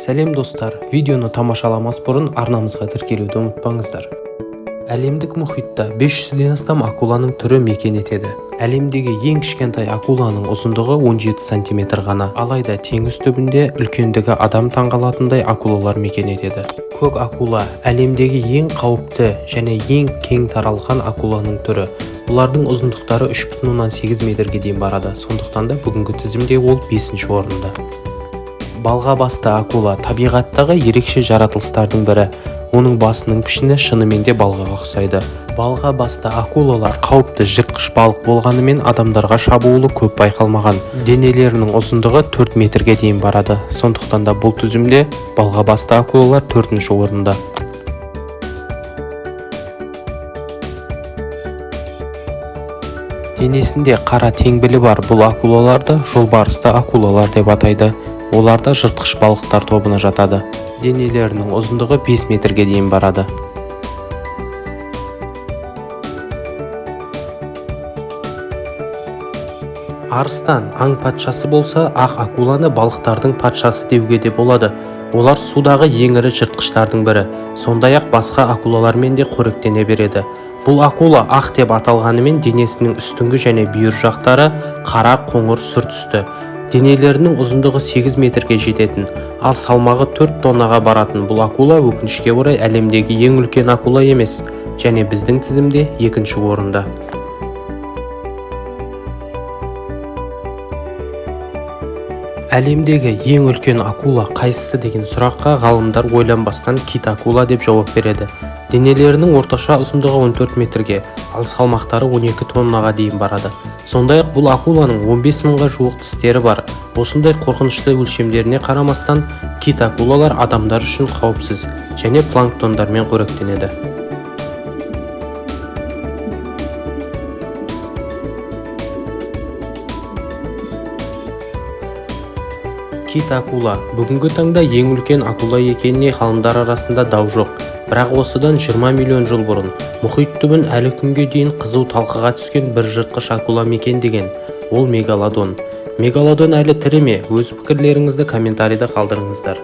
Сәлем достар, видеоны тамашаламас бұрын арнамызға тіркелуді ұмытпаңыздар. Әлемдік мұхитта 500-ден астам акуланың түрі мекен етеді. Әлемдегі ең кішкентай акуланың ұзындығы 17 см ғана, алайда теңіз түбінде үлкендігі адам таңғалатындай акулалар мекен етеді. Көк акула әлемдегі ең қауіпті және ең кең таралған акуланың түрі. Олардың ұзындықтары 3,8 метрге дейін барады, сондықтан да бүгінгі тізімде ол 5-ші орында. Балға басты акула табиғаттағы ерекше жаратылыстардың бірі. Оның басының пішіні шынымен де балғаға ұқсайды. Балға басты акулалар қауіпті жыртқыш балық болғанымен адамдарға шабуылы көп байқалмаған. Денелерінің ұзындығы 4 метрге дейін барады. Сондықтан да бұл тізімде балға басты акулалар 4-ші орында. Денесінде қара теңбілі бар бұл акулаларды жолбарысты акулалар деп атайды. Оларда жыртқыш балықтар тобына жатады. Денелерінің ұзындығы 5 метрге дейін барады. Арыстан аң патшасы болса, ақ акуланы балықтардың патшасы деуге де болады. Олар судағы ең ірі жыртқыштардың бірі. Сондай-ақ басқа акулалармен де қоректене береді. Бұл акула ақ деп аталғанымен денесінің үстіңгі және бүйір жақтары қара қоңыр сүр түсті. Денелерінің ұзындығы 8 метрге жететін, ал салмағы 4 тоннаға баратын бұл акула өкінішке орай әлемдегі ең үлкен акула емес, және біздің тізімде 2-ші орында. Әлемдегі ең үлкен акула қайсысы деген сұраққа ғалымдар ойланбастан кит акула деп жауап береді. Денелерінің орташа ұзындығы 14 метрге, ал салмақтары 12 тоннаға дейін барады. Сондай-ақ бұл акуланың 15 мыңға жуық тістері бар. Осындай қорқынышты өлшемдеріне қарамастан, кит акулалар адамдар үшін қауіпсіз және планктондармен қоректенеді. Кит акула бүгінгі таңда ең үлкен акула екеніне ғалымдар арасында дау жоқ. Бірақ осыдан 20 миллион жыл бұрын мұхит түбін әлі күнге дейін қызу талқыға түскен бір жыртқыш акула мекендеген. Ол мегалодон. Мегалодон әлі тірі ме? Өз пікірлеріңізді комментарийда қалдырыңыздар.